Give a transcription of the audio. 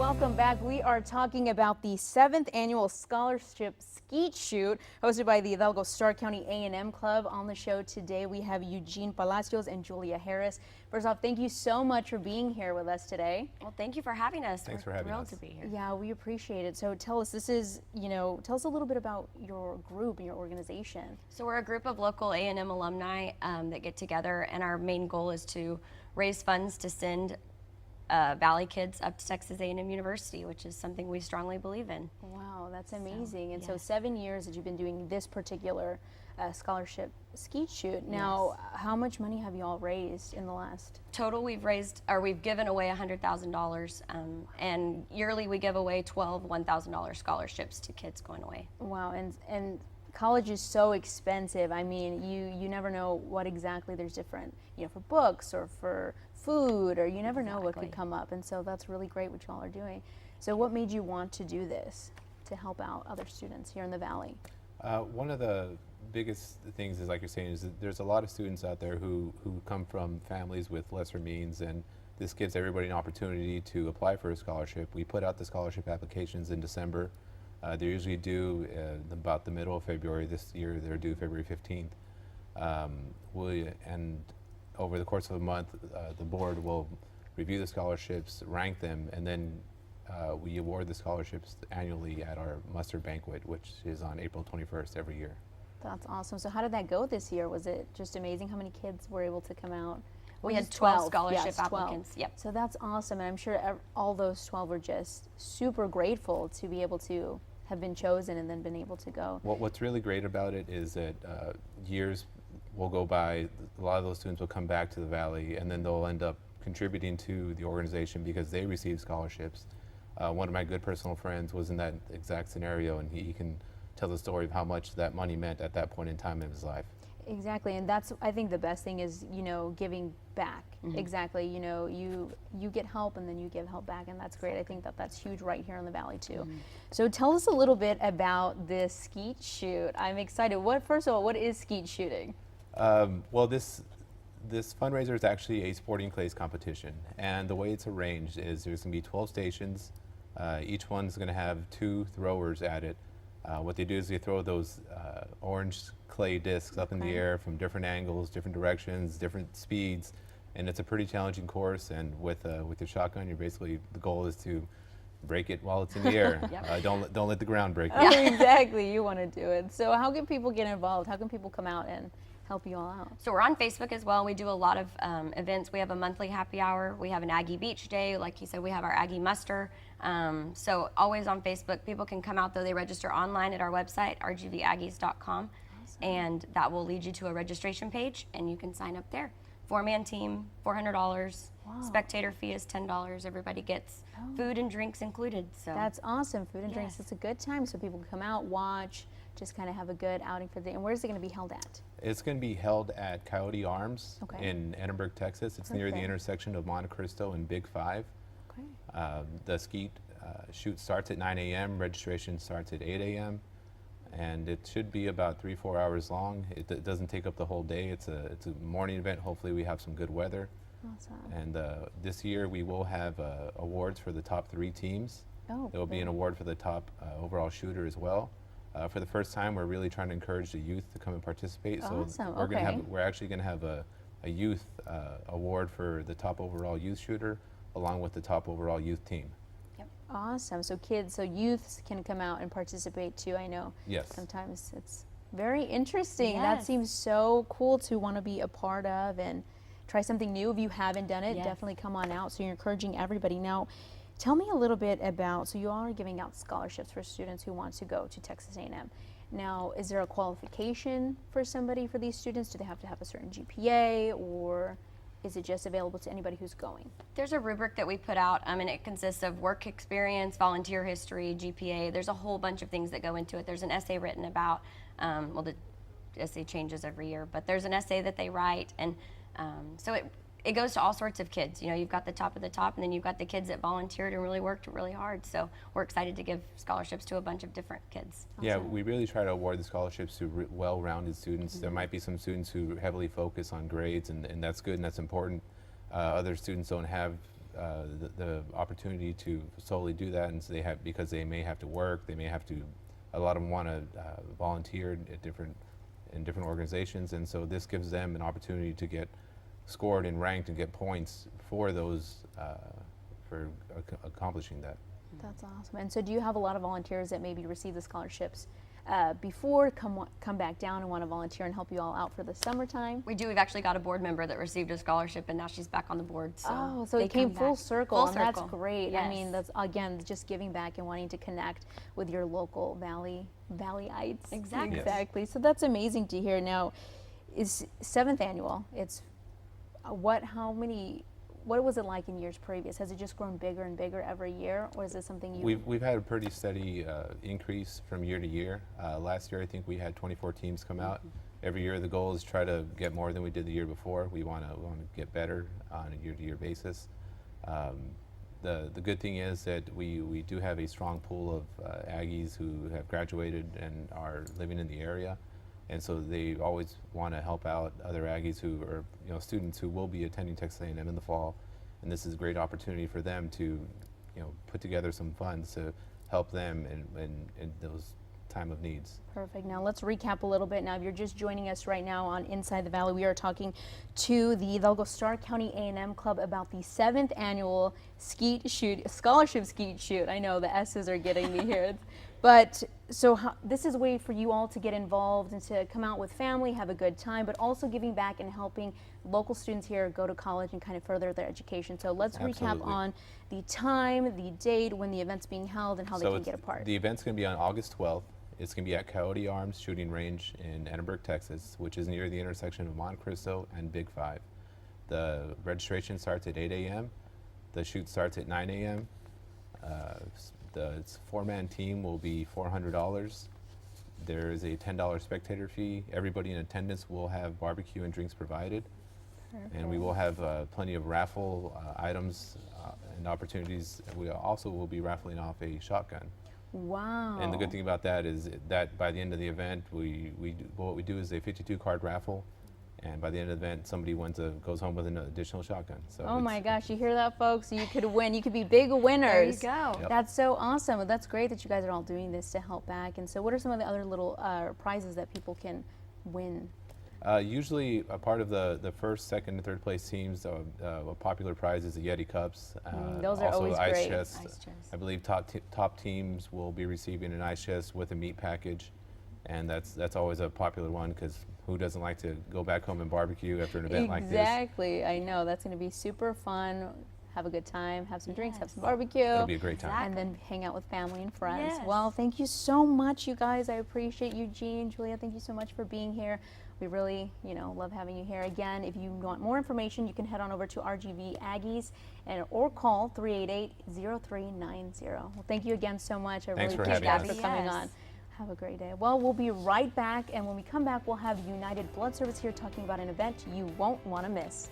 welcome back. We are talking about the 7th annual scholarship skeet shoot hosted by the Hidalgo Stark County A&M Club. On the show today we have Eugene Palacios and Julia Harris. First off, thank you so much for being here with us today. Well, thank you for having us. Thanks for having us. Thrilled to be here. Yeah, we appreciate it. So tell us, tell us a little bit about your group and your organization. So we're a group of local A&M alumni that get together, and our main goal is to raise funds to send Valley kids up to Texas A&M University, which is something we strongly believe in. Wow, that's amazing. And so yes. 7 years that you've been doing this particular scholarship skeet shoot. Now, how much money have you all raised in the last? Total, we've given away $100,000, and yearly we give away 12 $1,000 scholarships to kids going away. Wow, and college is so expensive. I mean, you never know what exactly there's different, for books or for food, or you never know what could come up. And so that's really great what you all are doing. So what made you want to do this to help out other students here in the Valley? One of the biggest things is, like you're saying, is that there's a lot of students out there who come from families with lesser means, and this gives everybody an opportunity to apply for a scholarship. We put out the scholarship applications in December. They're usually due about the middle of February. This year they're due February 15th. And over the course of a month, the board will review the scholarships, rank them, and then we award the scholarships annually at our muster banquet, which is on April 21st every year. That's awesome. So how did that go this year? Was it just amazing how many kids were able to come out? We had 12 scholarship applicants. 12. Yep. So that's awesome, and I'm sure all those 12 were just super grateful to be able to have been chosen and then been able to go. What's really great about it is that years will go by, a lot of those students will come back to the Valley, and then they'll end up contributing to the organization because they receive scholarships. One of my good personal friends was in that exact scenario, and he can tell the story of how much that money meant at that point in time in his life. Exactly, and that's, I think the best thing is, giving back. Mm-hmm. Exactly, you get help and then you give help back, and that's great. I think that's huge right here in the Valley too. Mm-hmm. So tell us a little bit about this skeet shoot. I'm excited. First of all, what is skeet shooting? Well, this fundraiser is actually a sporting clays competition, and the way it's arranged is there's going to be 12 stations. Each one's going to have 2 throwers at it. What they do is they throw those orange clay discs up in the air from different angles, different directions, different speeds, and it's a pretty challenging course. And with your shotgun, the goal is to break it while it's in the air. Yep. Don't let the ground break it. Oh, exactly, you want to do it. So how can people get involved? How can people come out and help you all out? So we're on Facebook as well. We do a lot of events. We have a monthly happy hour. We have an Aggie Beach Day. Like you said, we have our Aggie Muster. So always on Facebook. People can come out, though. They register online at our website, rgvaggies.com, and that will lead you to a registration page, and you can sign up there. 4-man team, $400. Wow. Spectator fee is $10. Everybody gets food and drinks included. So that's awesome. Food and drinks. It's a good time, so people can come out, watch, just kind of have a good outing for the day. And where is it going to be held at? It's going to be held at Coyote Arms in Edinburg, Texas. It's near the intersection of Monte Cristo and Big 5. Okay. The skeet shoot starts at 9 a.m. Registration starts at 8 a.m. And it should be about 3-4 hours long. It doesn't take up the whole day. It's a morning event. Hopefully we have some good weather. Awesome. And this year we will have awards for the top 3 teams. Oh, there will be an award for the top overall shooter as well. For the first time, we're really trying to encourage the youth to come and participate. Awesome. So we're actually going to have a youth award for the top overall youth shooter, along with the top overall youth team. Yep. Awesome. So youths can come out and participate too. I know. Yes. Sometimes it's very interesting. Yes. That seems so cool to want to be a part of and try something new. If you haven't done it, definitely come on out. So you're encouraging everybody. Now, tell me a little bit about, so you all are giving out scholarships for students who want to go to Texas A&M. Now, is there a qualification for somebody for these students? Do they have to have a certain GPA, or is it just available to anybody who's going? There's a rubric that we put out, and it consists of work experience, volunteer history, GPA. There's a whole bunch of things that go into it. There's an essay written about, the essay changes every year, but there's an essay that they write, and so it goes to all sorts of kids. You've got the top of the top, and then you've got the kids that volunteered and really worked really hard. So we're excited to give scholarships to a bunch of different kids. Awesome. Yeah, we really try to award the scholarships to well-rounded students. Mm-hmm. There might be some students who heavily focus on grades, and that's good and that's important. Other students don't have the opportunity to solely do that, and so because they may have to work, they may have to. A lot of them want to volunteer at in different organizations, and so this gives them an opportunity to get scored and ranked and get points for those for accomplishing that. That's awesome. And so, do you have a lot of volunteers that maybe receive the scholarships before come back down and want to volunteer and help you all out for the summertime? We do. We've actually got a board member that received a scholarship, and now she's back on the board. So so it came full circle, Full and circle. that's great. Yes. I mean, that's again just giving back and wanting to connect with your local Valleyites. Exactly. Yes. Exactly. So that's amazing to hear. Now, is 7th annual? It's what was it like in years previous? Has it just grown bigger and bigger every year, or is it something you? We've had a pretty steady increase from year to year. Last year, I think we had 24 teams come out. Every year, the goal is try to get more than we did the year before. We want to get better on a year-to-year basis. The good thing is that we do have a strong pool of Aggies who have graduated and are living in the area. And so they always want to help out other Aggies who are, students who will be attending Texas A&M in the fall. And this is a great opportunity for them to, put together some funds to help them in those time of needs. Perfect. Now let's recap a little bit. Now, if you're just joining us right now on Inside the Valley, we are talking to the Hidalgo Starr County A&M Club about the 7th annual Skeet Shoot, Scholarship Skeet Shoot. I know the S's are getting me here. But so this is a way for you all to get involved and to come out with family, have a good time, but also giving back and helping local students here go to college and kind of further their education. So let's recap on the time, the date, when the event's being held, and how they can get a part. The event's going to be on August 12th. It's going to be at Coyote Arms Shooting Range in Edinburg, Texas, which is near the intersection of Monte Cristo and Big 5. The registration starts at 8 a.m. The shoot starts at 9 a.m. The 4-man team will be $400. There is a $10 spectator fee. Everybody in attendance will have barbecue and drinks provided. Perfect. And we will have plenty of raffle items and opportunities. We also will be raffling off a shotgun. Wow. And the good thing about that is that by the end of the event, what we do is a 52-card raffle. And by the end of the event, somebody goes home with an additional shotgun. So oh my gosh, you hear that, folks? You could win. You could be big winners. There you go. Yep. That's so awesome. That's great that you guys are all doing this to help back. And so what are some of the other little prizes that people can win? Usually a part of the first, second, and third place teams, a popular prize is the Yeti Cups. Those are also always ice great. chests. Ice chests. I believe top teams will be receiving an ice chest with a meat package. And that's always a popular one because who doesn't like to go back home and barbecue after an event like this? Exactly. I know. That's going to be super fun. Have a good time, have some drinks, have some barbecue. It'll be a great time. And then hang out with family and friends. Yes. Well, thank you so much, you guys. I appreciate you, Jean, Julia. Thank you so much for being here. We really, love having you here. Again, if you want more information, you can head on over to RGV Aggies or call 388-0390. Well, thank you again so much. I Thanks really for appreciate having you us. for coming Yes. on. Have a great day. Well, we'll be right back, and when we come back, we'll have United Blood Service here talking about an event you won't want to miss.